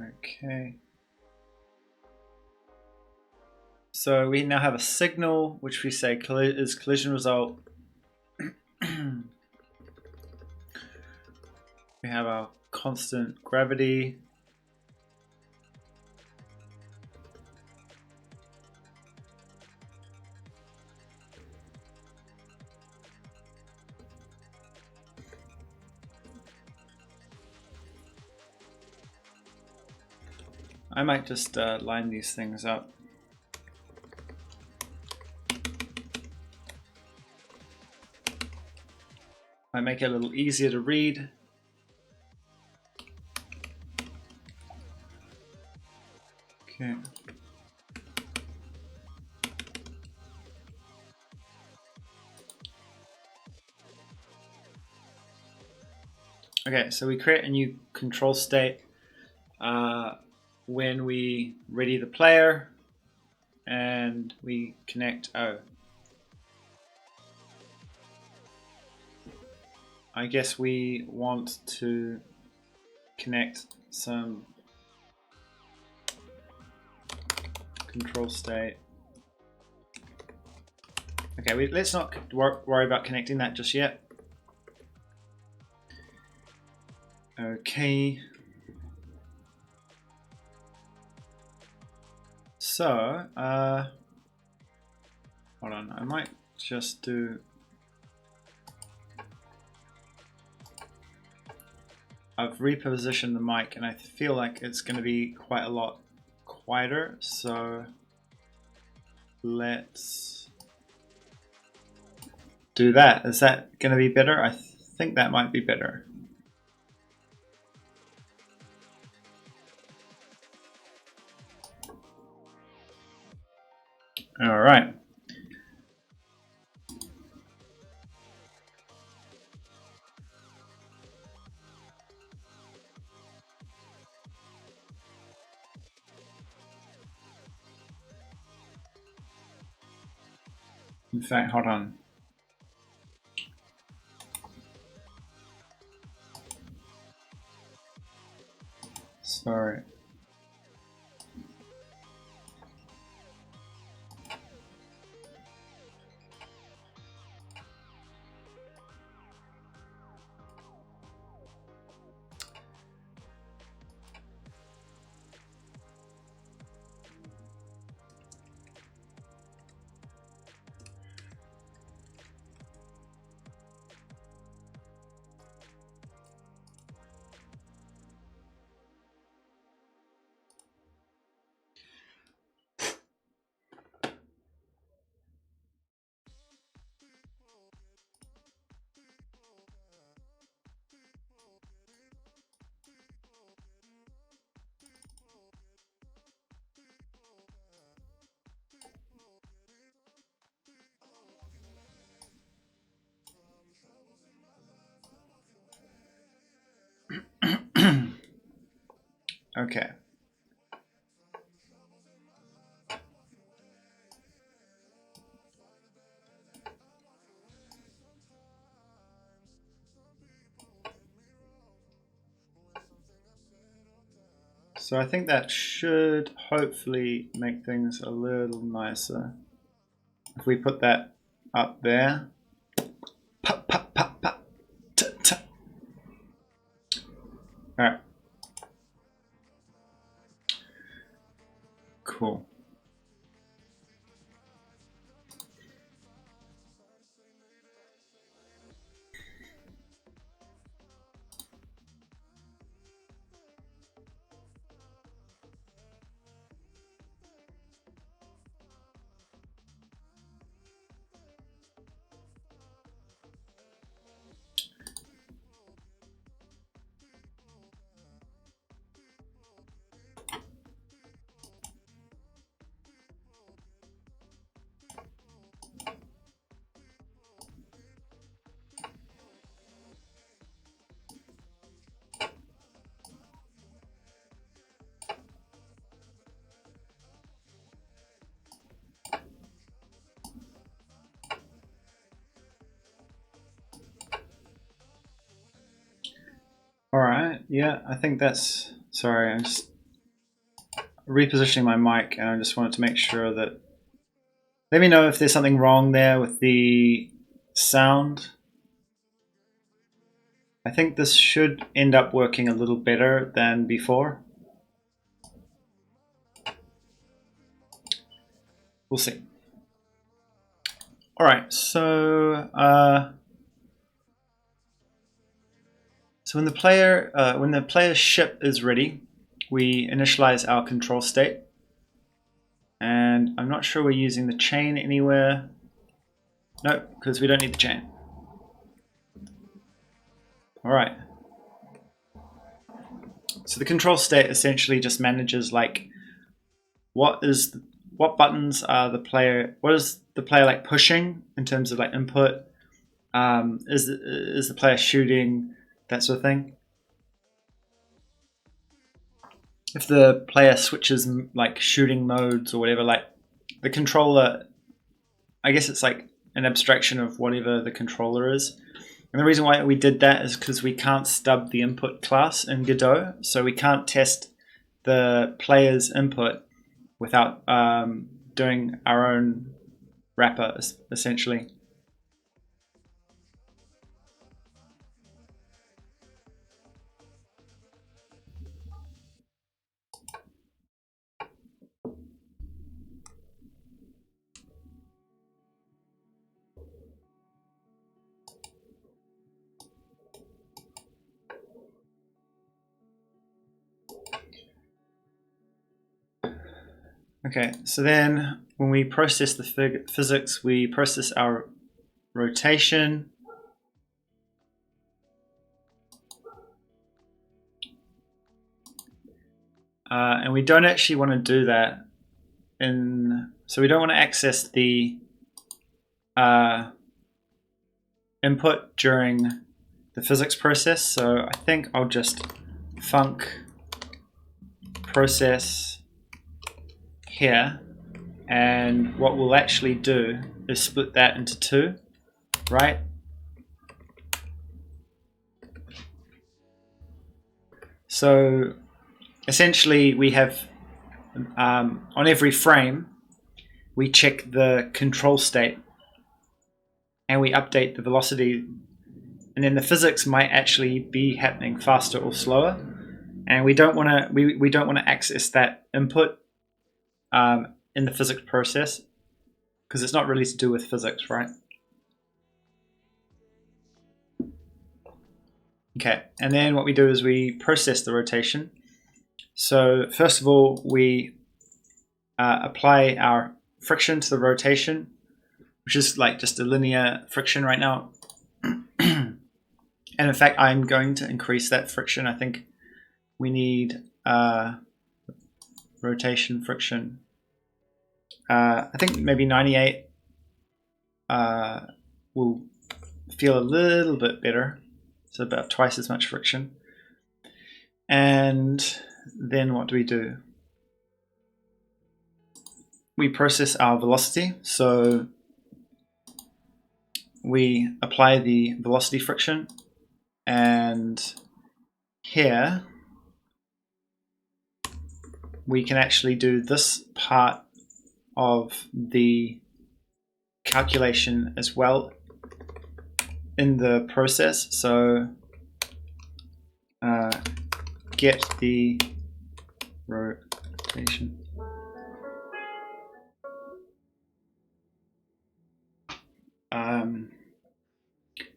Okay. So we now have a signal which we say is collision result. We have our constant gravity. I might just line these things up. Might make it a little easier to read. Okay. Okay, so we create a new control state when we ready the player and we connect O. I guess we want to connect some control state. Okay, let's not worry about connecting that just yet. Okay. So, hold on, I might just do... I've repositioned the mic and I feel like it's going to be quite a lot quieter, so let's do that. Is that going to be better? I think that might be better. All right. In fact, hold on. Sorry. Okay. So I think that should hopefully make things a little nicer. If we put that up there. Pop, pop, pop, pop. All right. Cool. All right. Yeah, I think that's... Sorry, I'm just repositioning my mic, and I just wanted to make sure that. Let me know if there's something wrong there with the sound. I think this should end up working a little better than before. We'll see. All right, so when the player's ship is ready, we initialize our control state. And I'm not sure we're using the chain anywhere. No, because we don't need the chain. All right. So the control state essentially just manages like what buttons are the player, what is the player like pushing in terms of like input? Is the player shooting, that sort of thing? If the player switches like shooting modes or whatever, like the controller, I guess it's like an abstraction of whatever the controller is. And the reason why we did that is because we can't stub the input class in Godot, so we can't test the player's input without doing our own wrapper, essentially. Okay, so then when we process the physics, we process our rotation. And we don't actually want to do that so we don't want to access the input during the physics process. So I think I'll just func process here, and what we'll actually do is split that into two, right? So essentially we have on every frame we check the control state and we update the velocity, and then the physics might actually be happening faster or slower, and we don't want to access that input in the physics process because it's not really to do with physics, right? Okay, and then what we do is we process the rotation. So first of all, we apply our friction to the rotation, which is like just a linear friction right now. And in fact, I'm going to increase that friction. I think we need rotation friction. I think maybe 98 will feel a little bit better. So about twice as much friction. And then what do? We process our velocity. So we apply the velocity friction, and here we can actually do this part of the calculation as well in the process. So get the rotation.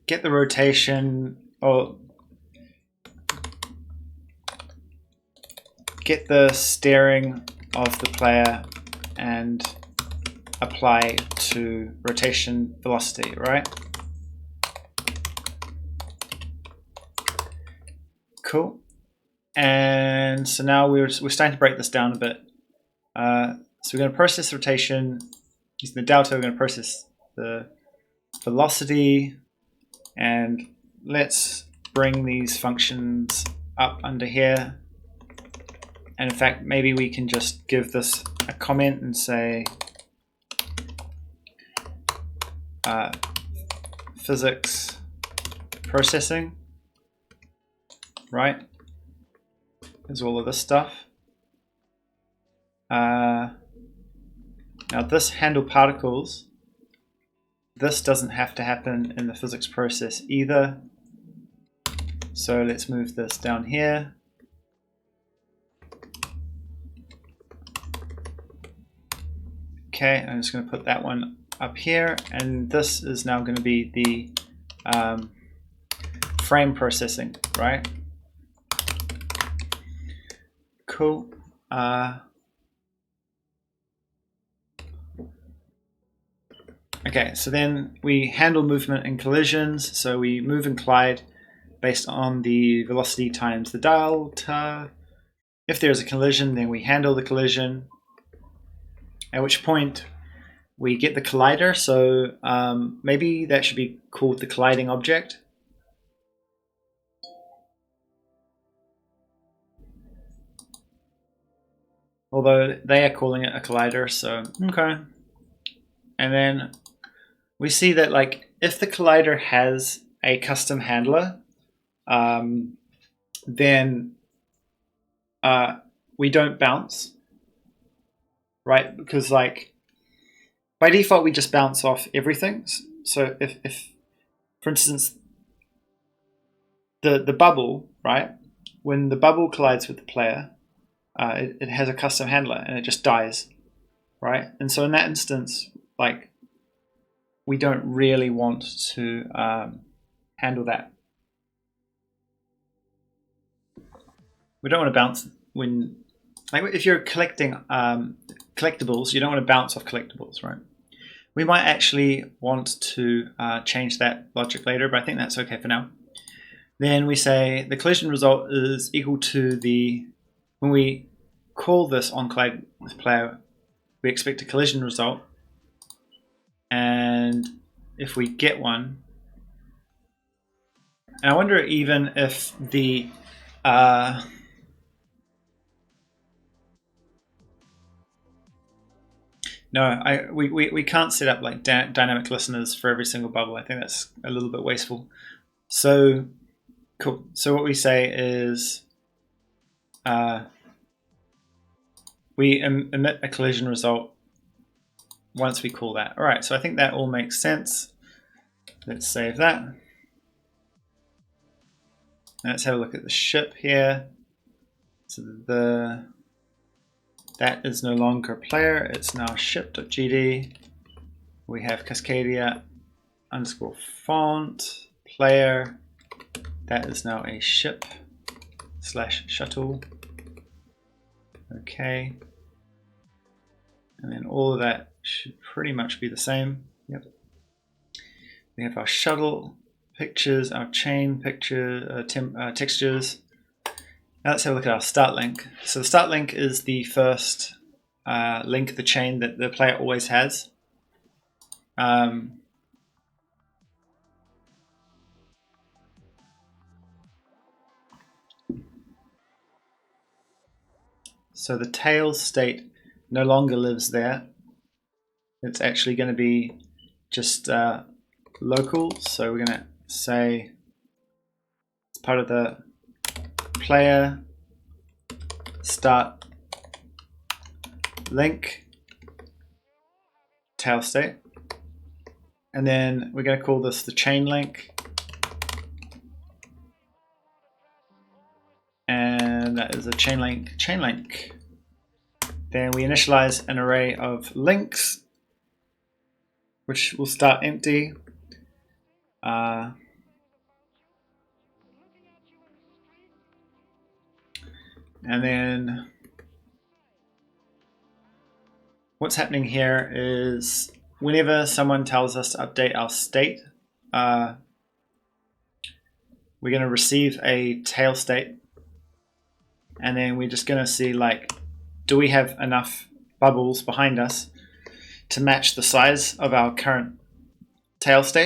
Get the rotation, or get the steering of the player and apply to rotation velocity, right? Cool. And so now we're starting to break this down a bit. So we're going to process rotation using the delta. We're going to process the velocity, and let's bring these functions up under here. And in fact, maybe we can just give this a comment and say physics processing, right? There's all of this stuff. Now this handle particles, this doesn't have to happen in the physics process either. So let's move this down here. Okay, I'm just going to put that one up here, and this is now going to be the frame processing, right? Cool. Okay, so then we handle movement and collisions. So we move and collide based on the velocity times the delta. If there's a collision, then we handle the collision, at which point we get the collider. So maybe that should be called the colliding object. Although they are calling it a collider, so okay. And then we see that, like, if the collider has a custom handler, then we don't bounce, right? Because, like, by default we just bounce off everything. So if for instance the bubble, right, when the bubble collides with the player, it has a custom handler and it just dies, right? And so in that instance, like, we don't really want to handle that. We don't want to bounce when, like, if you're collecting collectibles, you don't want to bounce off collectibles, right? We might actually want to change that logic later, but I think that's okay for now. Then we say the collision result is equal to the, when we call this on collide with player, we expect a collision result, and if we get one, and I wonder even if the no, we can't set up like dynamic listeners for every single bubble. I think that's a little bit wasteful. So cool. So what we say is we emit a collision result once we call that. All right, so I think that all makes sense. Let's save that. Let's have a look at the ship here. So that is no longer a player, it's now ship.gd. We have Cascadia underscore font player. That is now a ship / shuttle. Okay. And then all of that should pretty much be the same. Yep. We have our shuttle pictures, our chain picture textures. Now let's have a look at our start link. So the start link is the first link of the chain that the player always has. So the tail state no longer lives there. It's actually going to be just local. So we're going to say it's part of the player start link tail state, and then we're going to call this the chain link, and that is a chain link. Then we initialize an array of links which will start empty. And then what's happening here is whenever someone tells us to update our state, we're going to receive a tail state, and then we're just going to see, like, do we have enough bubbles behind us to match the size of our current tail state?